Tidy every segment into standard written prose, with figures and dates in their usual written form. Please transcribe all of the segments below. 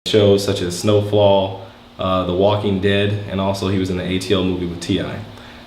shows such as Snowfall, The Walking Dead, and also he was in the ATL movie with T.I.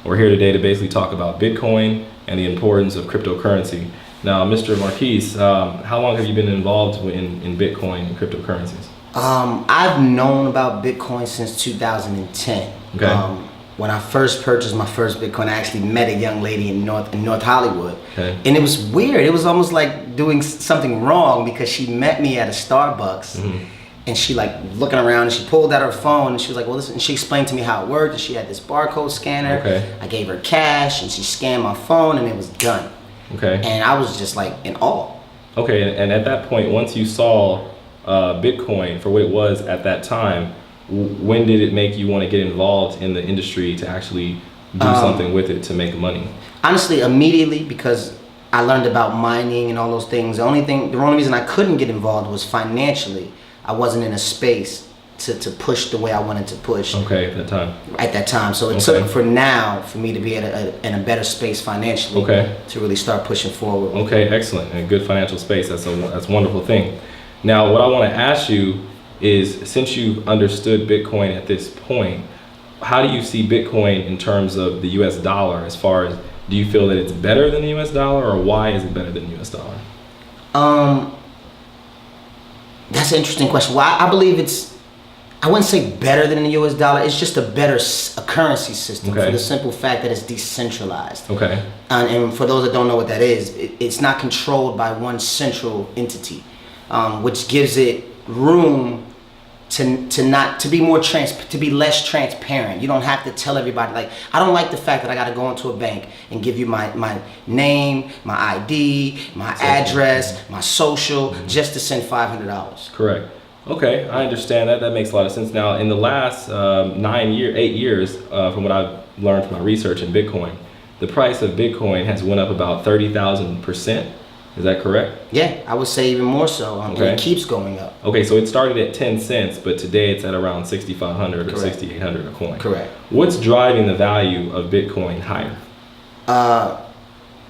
We're here today to basically talk about Bitcoin and the importance of cryptocurrency. Now, Mr. Marquise, how long have you been involved in Bitcoin and cryptocurrencies? I've known about Bitcoin since 2010. Okay. When I first purchased my first Bitcoin, I actually met a young lady in North Hollywood. Okay. And it was weird. It was almost like doing something wrong because she met me at a Starbucks. Mm-hmm. And she like looking around and she pulled out her phone and she was like, well, listen, and she explained to me how it worked and she had this barcode scanner. Okay. I gave her cash and she scanned my phone and it was done. Okay. And I was just like in awe. Okay, and at that point, once you saw Bitcoin for what it was at that time, when did it make you want to get involved in the industry to actually do something with it to make money? Honestly, immediately, because I learned about mining and all those things. The only reason I couldn't get involved was financially. I wasn't in a space to push the way I wanted to push. Okay, at that time. So it took for me to be in a better space financially. Okay. To really start pushing forward. Okay, excellent. A good financial space. That's a wonderful thing. Now, what I want to ask you is, since you've understood Bitcoin at this point, how do you see Bitcoin in terms of the US dollar? As far as, do you feel that it's better than the US dollar, or why is it better than the US dollar? That's an interesting question. Well, I believe I wouldn't say better than the US dollar. It's just a better a currency system for the simple fact that it's decentralized. Okay. And for those that don't know what that is, it's not controlled by one central entity, which gives it room to be less transparent. You don't have to tell everybody. Like, I don't like the fact that I got to go into a bank and give you my name, my ID, my address, my social, just to send $500. Correct. Okay, I understand that. That makes a lot of sense. Now, in the last 8 years, from what I've learned from my research in Bitcoin, the price of Bitcoin has went up about 30,000%. Is that correct? Yeah, I would say even more so. Okay. It keeps going up. Okay, so it started at 10 cents, but today it's at around 6,500 or 6,800 a coin. Correct. What's driving the value of Bitcoin higher?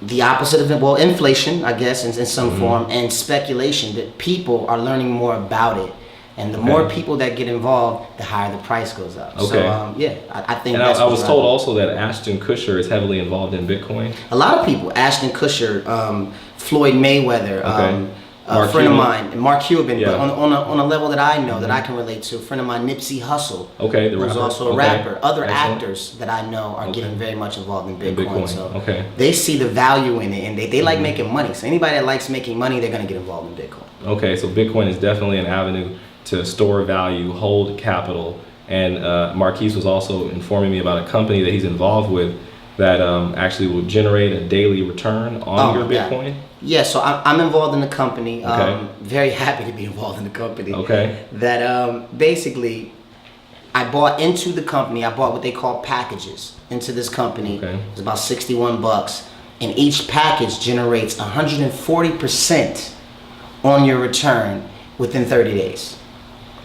The opposite of it, well, inflation, I guess, in some form, and speculation, that people are learning more about it. And the more people that get involved, the higher the price goes up. Okay. So, I think and that's I was told also that Ashton Kutcher is heavily involved in Bitcoin. A lot of people, Ashton Kutcher, Floyd Mayweather, a friend of mine, Mark Cuban, but on a level that I know, that I can relate to, a friend of mine, Nipsey Hussle, who's also a rapper. Other actors that I know are getting very much involved in Bitcoin. So they see the value in it, and they like making money. So anybody that likes making money, they're going to get involved in Bitcoin. Okay, so Bitcoin is definitely an avenue to store value, hold capital, and Marquise was also informing me about a company that he's involved with that actually will generate a daily return on your Bitcoin. Yeah, so I'm involved in the company. Very happy to be involved in the company. Okay. That basically, I bought into the company. I bought what they call packages into this company. Okay. It's about $61, and each package generates 140% on your return within 30 days.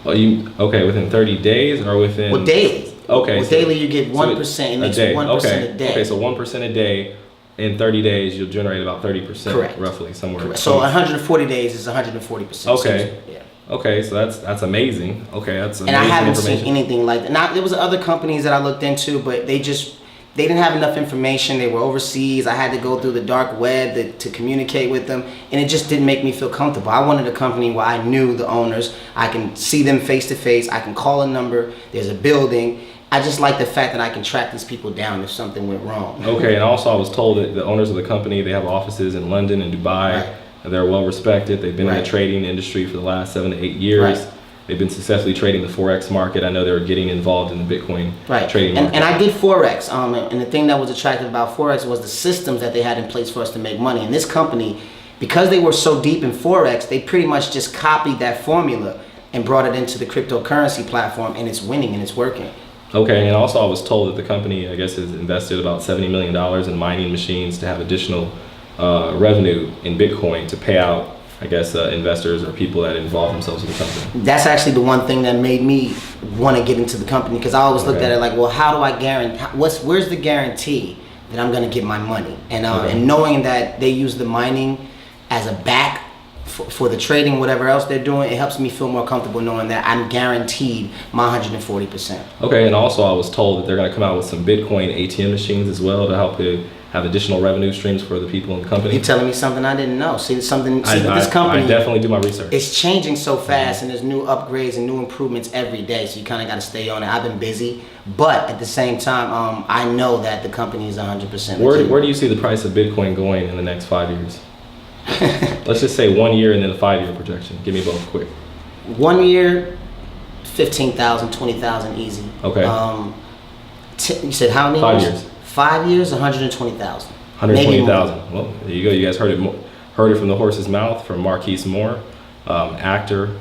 Within 30 days or within? Well, daily. Okay. With daily, you get 1%, and it makes 1% a day. Okay, so 1% a day. In 30 days, you'll generate about 30%. Correct. Roughly, somewhere. Correct. So 140 days is 140%. Okay. So, yeah. Okay, so that's amazing. Okay, that's amazing. And I haven't seen anything like that. Now, there was other companies that I looked into, but they didn't have enough information. They were overseas. I had to go through the dark web to communicate with them, and it just didn't make me feel comfortable. I wanted a company where I knew the owners. I can see them face to face. I can call a number. There's a building. I just like the fact that I can track these people down if something went wrong. Okay, and also I was told that the owners of the company, they have offices in London and Dubai. Right. They're well respected. They've been in the trading industry for the last 7 to 8 years. Right. They've been successfully trading the Forex market. I know they were getting involved in the Bitcoin trading market. And I did Forex. And the thing that was attractive about Forex was the systems that they had in place for us to make money. And this company, because they were so deep in Forex, they pretty much just copied that formula and brought it into the cryptocurrency platform, and it's winning and it's working. Okay, and also I was told that the company, I guess, has invested about $70 million in mining machines to have additional revenue in Bitcoin to pay out, I guess, investors or people that involve themselves with the company. That's actually the one thing that made me want to get into the company, because I always looked at it like, well, how do I guarantee? Where's the guarantee that I'm going to get my money? And and knowing that they use the mining as a back for the trading, whatever else they're doing, it helps me feel more comfortable knowing that I'm guaranteed my 140%. Okay, and also I was told that they're going to come out with some Bitcoin ATM machines as well to help have additional revenue streams for the people in the company. You're telling me something I didn't know. See, with this company, I definitely do my research. It's changing so fast, and there's new upgrades and new improvements every day. So you kind of got to stay on it. I've been busy, but at the same time, I know that the company is 100%. Where do you see the price of Bitcoin going in the next 5 years? Let's just say 1 year and then a 5-year projection. Give me both quick. 1 year, 15,000, 20,000 easy. Okay. You said how many? 5 years. 5 years, 120,000. 120,000. Well, there you go. You guys heard it from the horse's mouth from Marquise Moore, actor,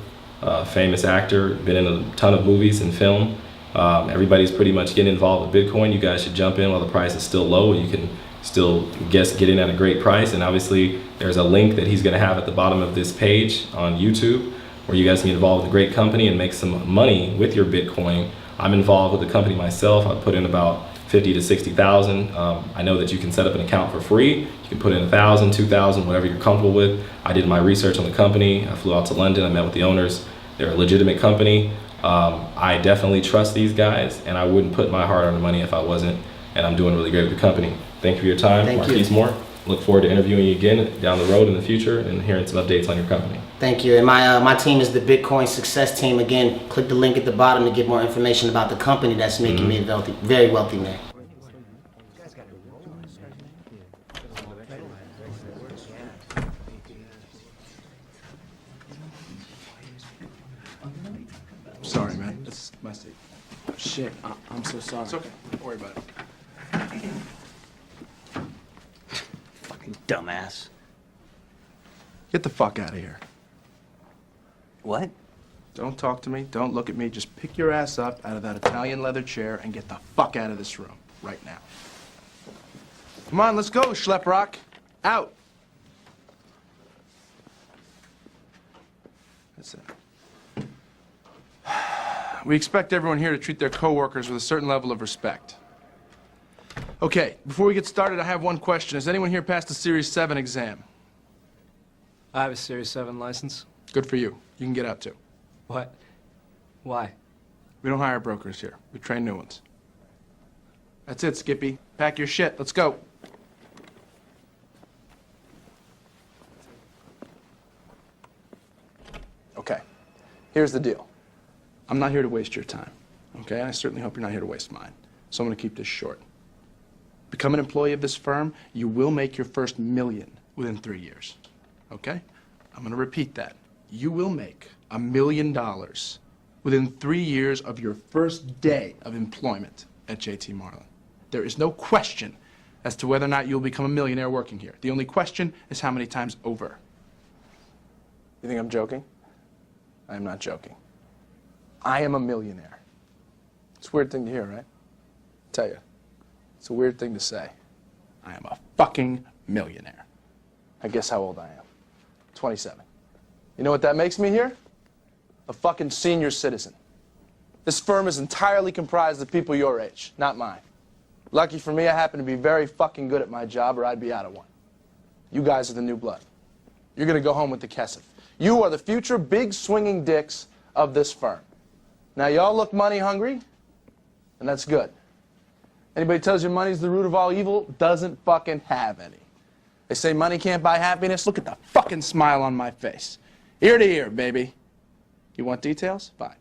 famous actor, been in a ton of movies and film. Everybody's pretty much getting involved with Bitcoin. You guys should jump in while the price is still low. You can still get in at a great price. And obviously, there's a link that he's going to have at the bottom of this page on YouTube where you guys can get involved with a great company and make some money with your Bitcoin. I'm involved with the company myself. I put in about 50 to 60,000. I know that you can set up an account for free. You can put in 1,000, 2,000, whatever you're comfortable with. I did my research on the company. I flew out to London. I met with the owners. They're a legitimate company. I definitely trust these guys, and I wouldn't put my hard-earned money if I wasn't. And I'm doing really great with the company. Thank you for your time, Marquise Moore. Look forward to interviewing you again down the road in the future and hearing some updates on your company. Thank you. And my team is the Bitcoin Success Team. Again, click the link at the bottom to get more information about the company that's making me a very wealthy man. Sorry, man. It's my seat. Oh, shit. I'm so sorry. It's okay. Don't worry about it. Fucking dumbass. Get the fuck out of here. What? Don't talk to me. Don't look at me. Just pick your ass up out of that Italian leather chair and get the fuck out of this room right now. Come on, let's go, Schleprock. Out. That's it. We expect everyone here to treat their coworkers with a certain level of respect. Okay, before we get started, I have one question. Has anyone here passed the Series 7 exam? I have a Series 7 license. Good for you. You can get out too. What? Why? We don't hire brokers here. We train new ones. That's it, Skippy. Pack your shit. Let's go. Okay. Here's the deal. I'm not here to waste your time. Okay? I certainly hope you're not here to waste mine. So I'm going to keep this short. Become an employee of this firm, you will make your first $1 million within 3 years. Okay? I'm going to repeat that. You will make $1 million within 3 years of your first day of employment at JT Marlin. There is no question as to whether or not you'll become a millionaire working here. The only question is how many times over. You think I'm joking? I am not joking. I am a millionaire. It's a weird thing to hear, right? I tell you, it's a weird thing to say. I am a fucking millionaire. I guess how old I am. 27. You know what that makes me here? A fucking senior citizen. This firm is entirely comprised of people your age, not mine. Lucky for me, I happen to be very fucking good at my job, or I'd be out of one. You guys are the new blood. You're gonna go home with the Kesef. You are the future big swinging dicks of this firm. Now, y'all look money hungry, and that's good. Anybody tells you money's the root of all evil doesn't fucking have any. They say money can't buy happiness. Look at the fucking smile on my face. Ear to ear, baby. You want details? Fine.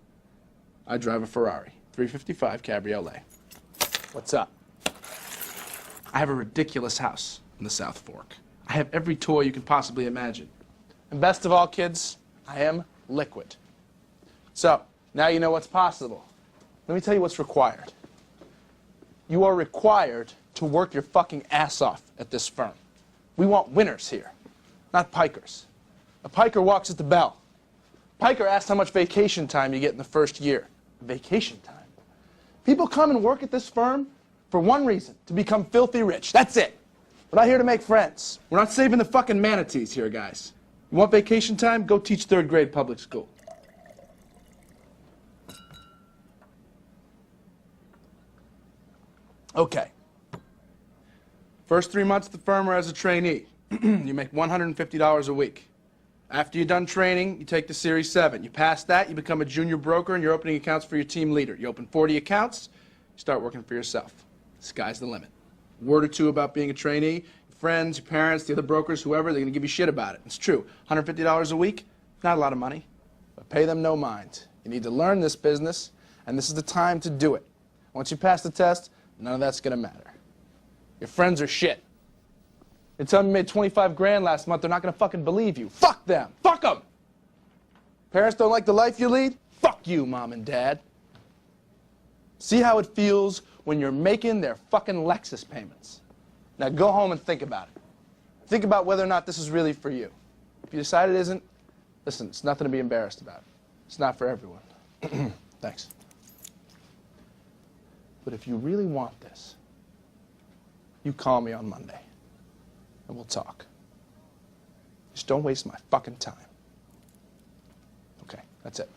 I drive a Ferrari, 355 Cabriolet. What's up? I have a ridiculous house in the South Fork. I have every toy you can possibly imagine. And best of all, kids, I am liquid. So, now you know what's possible. Let me tell you what's required. You are required to work your fucking ass off at this firm. We want winners here, not pikers. A piker walks at the bell. Piker asks how much vacation time you get in the first year. Vacation time? People come and work at this firm for one reason, to become filthy rich. That's it. We're not here to make friends. We're not saving the fucking manatees here, guys. You want vacation time? Go teach third grade public school. Okay. First 3 months at the firm are as a trainee. You make $150 a week. After you're done training, you take the Series 7. You pass that, you become a junior broker, and you're opening accounts for your team leader. You open 40 accounts, you start working for yourself. Sky's the limit. Word or two about being a trainee, your friends, your parents, the other brokers, whoever, they're going to give you shit about it. It's true. $150 a week, not a lot of money, but pay them no mind. You need to learn this business, and this is the time to do it. Once you pass the test, none of that's going to matter. Your friends are shit. They tell me you made 25 grand last month, they're not going to fucking believe you. Fuck them. Fuck them. Parents don't like the life you lead? Fuck you, Mom and Dad. See how it feels when you're making their fucking Lexus payments. Now go home and think about it. Think about whether or not this is really for you. If you decide it isn't, listen, it's nothing to be embarrassed about. It's not for everyone. Thanks. But if you really want this, you call me on Monday, and we'll talk. Just don't waste my fucking time. Okay, that's it.